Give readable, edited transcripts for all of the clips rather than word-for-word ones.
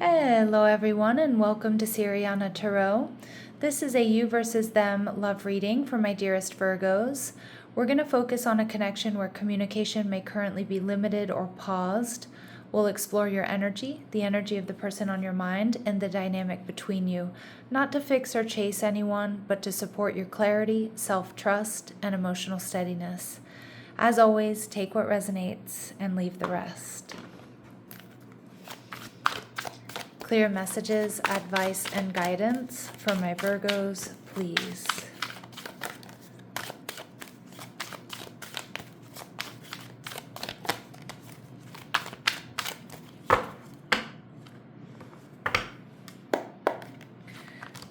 Hello everyone and welcome to Siriana Tarot. This is a you versus them love reading for my dearest Virgos. We're going to focus on a connection where communication may currently be limited or paused. We'll explore your energy, the energy of the person on your mind, and the dynamic between you, not to fix or chase anyone, but to support your clarity, self-trust, and emotional steadiness. As always, take what resonates and leave the rest. Clear messages, advice, and guidance for my Virgos, please.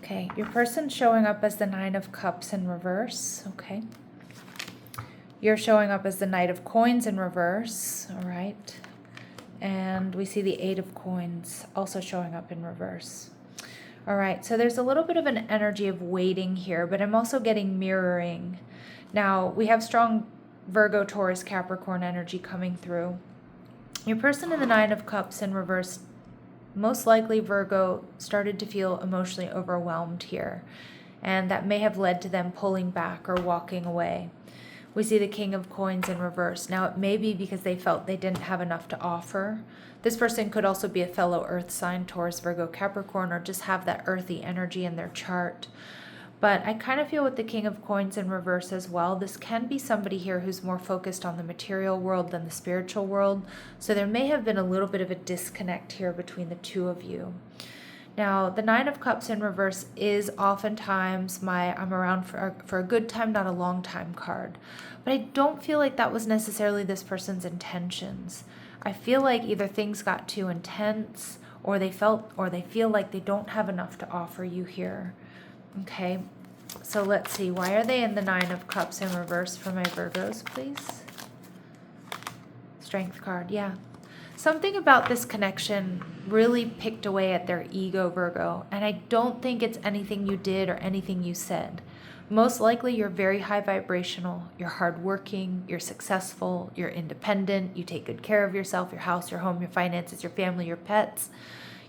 Okay, your person's showing up as the Nine of Cups in reverse, okay. You're showing up as the Knight of Coins in reverse, all right. And we see the Eight of Coins also showing up in reverse. All right, so there's a little bit of an energy of waiting here, but I'm also getting mirroring. Now, we have strong Virgo, Taurus, Capricorn energy coming through. Your person in the Nine of Cups in reverse, most likely Virgo, started to feel emotionally overwhelmed here, and that may have led to them pulling back or walking away. We see the King of Coins in reverse. Now, it may be because they felt they didn't have enough to offer. This person could also be a fellow earth sign, Taurus, Virgo, Capricorn, or just have that earthy energy in their chart. But I kind of feel with the King of Coins in reverse as well, this can be somebody here who's more focused on the material world than the spiritual world. So there may have been a little bit of a disconnect here between the two of you. Now, the Nine of Cups in reverse is oftentimes my I'm around for a good time, not a long time card. But I don't feel like that was necessarily this person's intentions. I feel like either things got too intense or they feel like they don't have enough to offer you here. Okay, so let's see. Why are they in the Nine of Cups in reverse for my Virgos, please? Strength card, yeah. Something about this connection really picked away at their ego, Virgo, and I don't think it's anything you did or anything you said. Most likely you're very high vibrational, you're hardworking, you're successful, you're independent, you take good care of yourself, your house, your home, your finances, your family, your pets.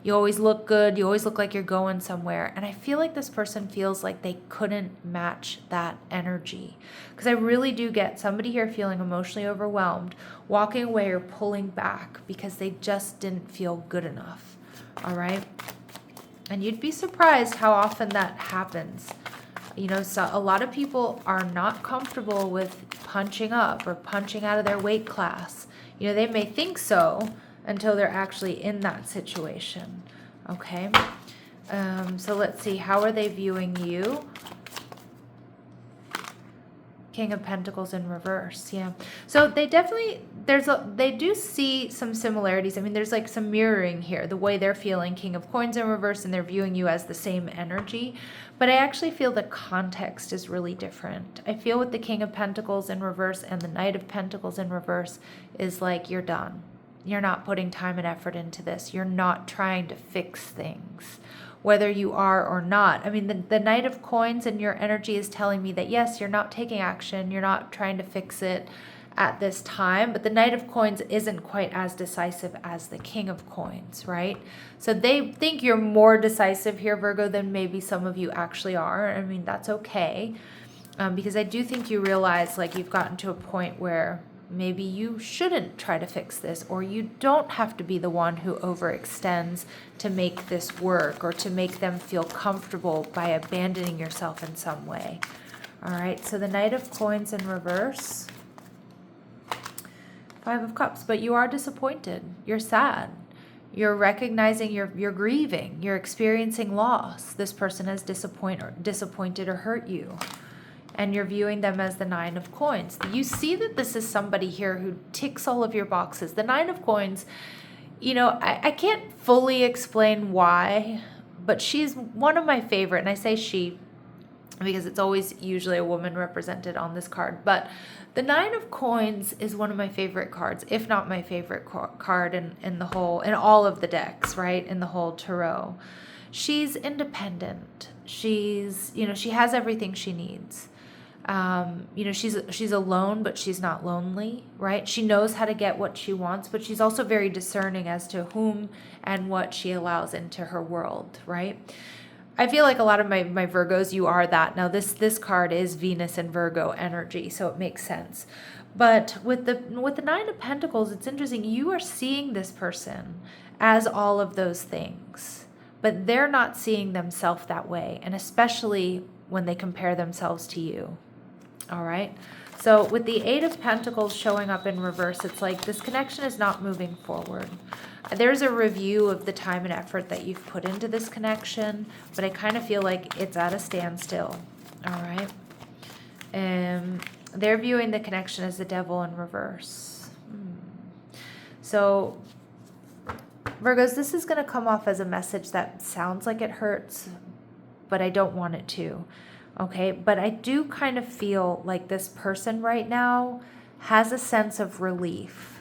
You always look good, you always look like you're going somewhere. And I feel like this person feels like they couldn't match that energy. Because I really do get somebody here feeling emotionally overwhelmed, walking away or pulling back because they just didn't feel good enough. All right? And you'd be surprised how often that happens. You know, so a lot of people are not comfortable with punching up or punching out of their weight class. You know, they may think so until they're actually in that situation. Okay, so let's see, how are they viewing you? King of Pentacles in reverse, yeah. So they definitely, they do see some similarities. I mean, there's like some mirroring here, the way they're feeling King of Coins in reverse, and they're viewing you as the same energy. But I actually feel the context is really different. I feel with the King of Pentacles in reverse and the Knight of Pentacles in reverse is like, you're done. You're not putting time and effort into this. You're not trying to fix things, whether you are or not. I mean, the Knight of Coins and your energy is telling me that, yes, you're not taking action. You're not trying to fix it at this time. But the Knight of Coins isn't quite as decisive as the King of Coins, right? So they think you're more decisive here, Virgo, than maybe some of you actually are. I mean, that's okay. Because I do think you realize, like, you've gotten to a point where maybe you shouldn't try to fix this, or you don't have to be the one who overextends to make this work or to make them feel comfortable by abandoning yourself in some way. All right, so the Knight of Coins in reverse, Five of Cups, but you are disappointed. You're sad. You're recognizing you're grieving. You're experiencing loss. This person has disappointed or hurt you. And you're viewing them as the Nine of Coins. You see that this is somebody here who ticks all of your boxes. The Nine of Coins, you know, I can't fully explain why, but she's one of my favorite, and I say she because it's always usually a woman represented on this card. But the Nine of Coins is one of my favorite cards, if not my favorite card in all of the decks, right? In the whole tarot. She's independent. She's, you know, she has everything she needs. You know, she's alone, but she's not lonely, right? She knows how to get what she wants, but she's also very discerning as to whom and what she allows into her world, right? I feel like a lot of my Virgos, you are that. Now this card is Venus and Virgo energy, so it makes sense. But with the Nine of Pentacles, it's interesting. You are seeing this person as all of those things, but they're not seeing themselves that way, and especially when they compare themselves to you. All right. So with the Eight of Pentacles showing up in reverse, it's like this connection is not moving forward. There's a review of the time and effort that you've put into this connection, but I kind of feel like it's at a standstill. All right. And they're viewing the connection as the Devil in reverse. So Virgos, this is going to come off as a message that sounds like it hurts, but I don't want it to. Okay, but I do kind of feel like this person right now has a sense of relief.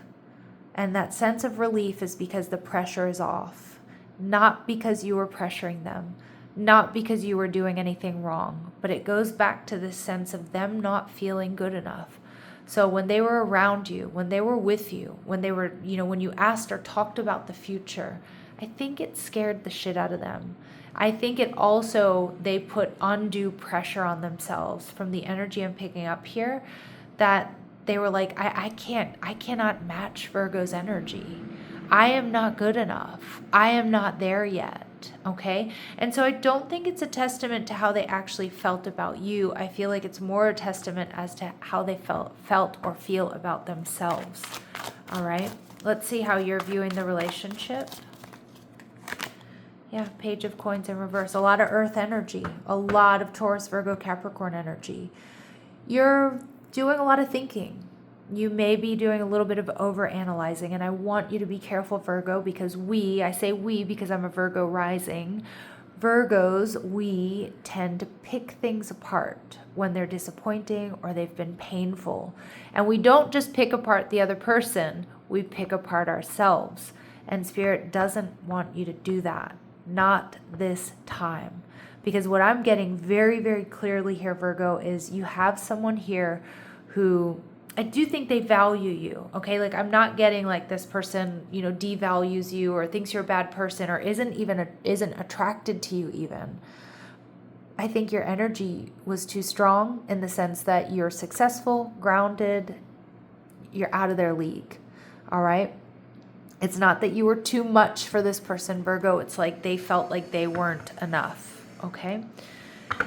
And that sense of relief is because the pressure is off. Not because you were pressuring them. Not because you were doing anything wrong. But it goes back to this sense of them not feeling good enough. So when they were around you, when they were with you, when they were, you know, when you asked or talked about the future, I think it scared the shit out of them. I think it also, they put undue pressure on themselves from the energy I'm picking up here, that they were like, I cannot match Virgo's energy. I am not good enough. I am not there yet. Okay. And so I don't think it's a testament to how they actually felt about you. I feel like it's more a testament as to how they felt or feel about themselves. All right. Let's see how you're viewing the relationship. Yeah, Page of Coins in reverse. A lot of Earth energy. A lot of Taurus, Virgo, Capricorn energy. You're doing a lot of thinking. You may be doing a little bit of over-analyzing, and I want you to be careful, Virgo, because I say we because I'm a Virgo rising. Virgos, we tend to pick things apart when they're disappointing or they've been painful. And we don't just pick apart the other person, we pick apart ourselves. And Spirit doesn't want you to do that. Not this time. Because what I'm getting very, very clearly here, Virgo, is you have someone here who I do think they value you. Okay, like I'm not getting like this person, you know, devalues you or thinks you're a bad person or isn't attracted to you even. I think your energy was too strong in the sense that you're successful, grounded, you're out of their league. All right. It's not that you were too much for this person, Virgo. It's like they felt like they weren't enough, okay?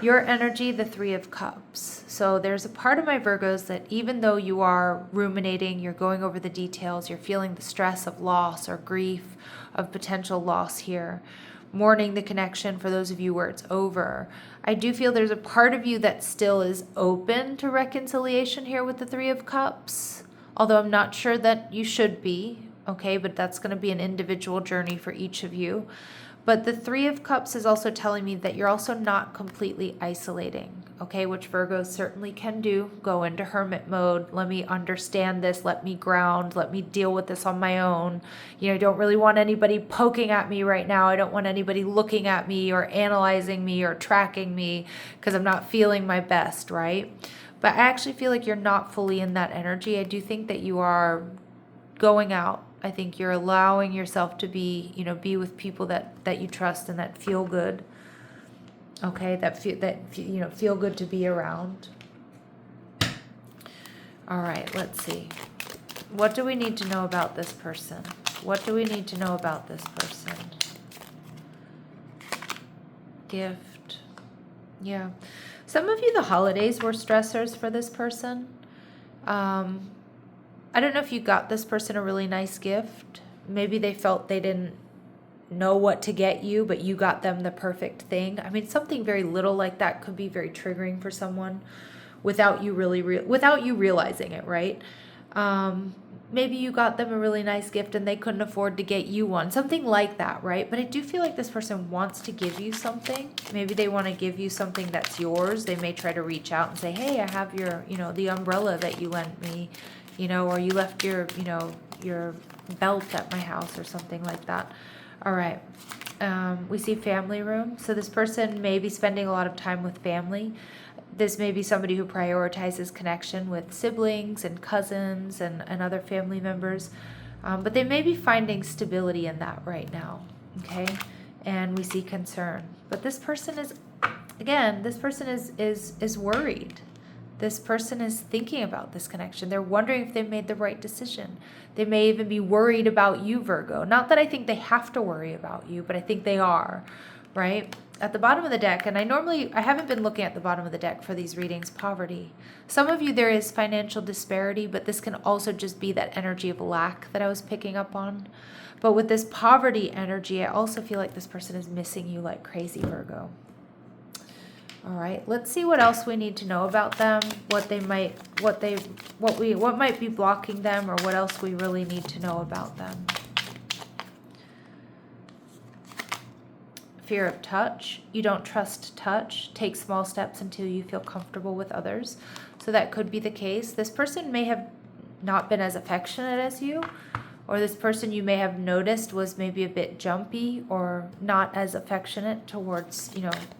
Your energy, the Three of Cups. So there's a part of my Virgos that even though you are ruminating, you're going over the details, you're feeling the stress of loss or grief, of potential loss here, mourning the connection for those of you where it's over. I do feel there's a part of you that still is open to reconciliation here with the Three of Cups, although I'm not sure that you should be. Okay, but that's going to be an individual journey for each of you. But the Three of Cups is also telling me that you're also not completely isolating, okay, which Virgo certainly can do. Go into hermit mode. Let me understand this. Let me ground. Let me deal with this on my own. You know, I don't really want anybody poking at me right now. I don't want anybody looking at me or analyzing me or tracking me because I'm not feeling my best, right? But I actually feel like you're not fully in that energy. I do think that you are going out. I think you're allowing yourself to be, you know, be with people that you trust and that feel good. Okay, that feel good to be around. All right, let's see. What do we need to know about this person? What do we need to know about this person? Gift. Yeah. Some of you, the holidays were stressors for this person. I don't know if you got this person a really nice gift. Maybe they felt they didn't know what to get you, but you got them the perfect thing. I mean, something very little like that could be very triggering for someone without you without you realizing it, right? Maybe you got them a really nice gift and they couldn't afford to get you one. Something like that, right? But I do feel like this person wants to give you something. Maybe they want to give you something that's yours. They may try to reach out and say, hey, I have your, you know, the umbrella that you lent me. You know, or you left your, you know, your belt at my house or something like that. All right. We see family room. So this person may be spending a lot of time with family. This may be somebody who prioritizes connection with siblings and cousins and other family members. But they may be finding stability in that right now, okay? And we see concern. But this person is, again, this person is worried. This person is thinking about this connection. They're wondering if they made the right decision. They may even be worried about you, Virgo. Not that I think they have to worry about you, but I think they are, right? At the bottom of the deck, and I haven't been looking at the bottom of the deck for these readings, poverty. Some of you, there is financial disparity, but this can also just be that energy of lack that I was picking up on. But with this poverty energy, I also feel like this person is missing you like crazy, Virgo. All right, let's see what else we need to know about them, what might be blocking them, or what else we really need to know about them. Fear of touch. You don't trust touch. Take small steps until you feel comfortable with others. So that could be the case. This person may have not been as affectionate as you, or this person you may have noticed was maybe a bit jumpy or not as affectionate towards,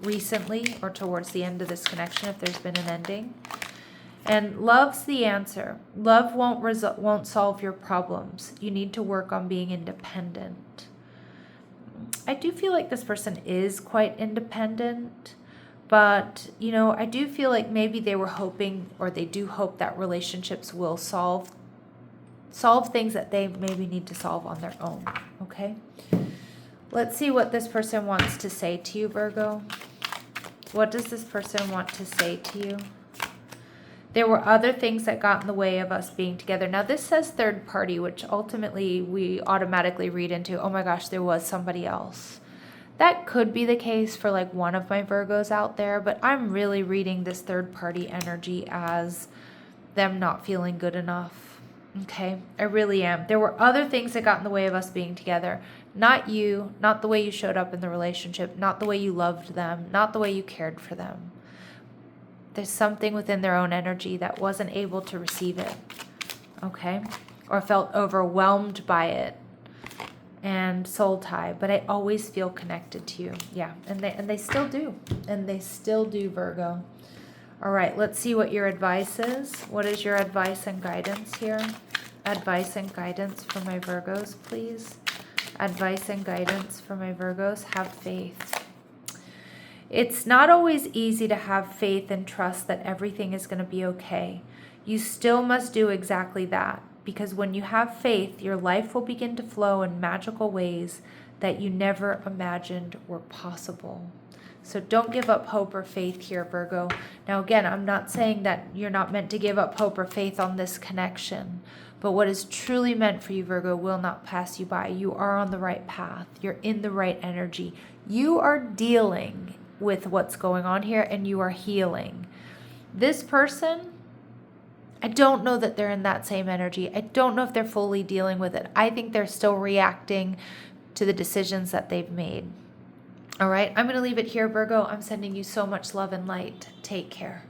recently or towards the end of this connection if there's been an ending. And love's the answer. Love won't solve your problems. You need to work on being independent. I do feel like this person is quite independent, but, I do feel like maybe they were hoping, or they do hope, that relationships will solve things that they maybe need to solve on their own, okay? Let's see what this person wants to say to you, Virgo. What does this person want to say to you? There were other things that got in the way of us being together. Now, this says third party, which ultimately we automatically read into, oh my gosh, there was somebody else. That could be the case for like one of my Virgos out there, but I'm really reading this third party energy as them not feeling good enough. Okay, I really am. There were other things that got in the way of us being together. Not you, not the way you showed up in the relationship, not the way you loved them, not the way you cared for them. There's something within their own energy that wasn't able to receive it, okay? Or felt overwhelmed by it and soul tie, but I always feel connected to you. Yeah, and they still do. And they still do, Virgo. All right, let's see what your advice is. What is your advice and guidance here? Advice and guidance for my Virgos, please. Advice and guidance for my Virgos. Have faith. It's not always easy to have faith and trust that everything is going to be okay. You still must do exactly that, because when you have faith, your life will begin to flow in magical ways that you never imagined were possible. So don't give up hope or faith here, Virgo. Now, again, I'm not saying that you're not meant to give up hope or faith on this connection, but what is truly meant for you, Virgo, will not pass you by. You are on the right path. You're in the right energy. You are dealing with what's going on here, and you are healing. This person, I don't know that they're in that same energy. I don't know if they're fully dealing with it. I think they're still reacting to the decisions that they've made. All right, I'm going to leave it here, Virgo. I'm sending you so much love and light. Take care.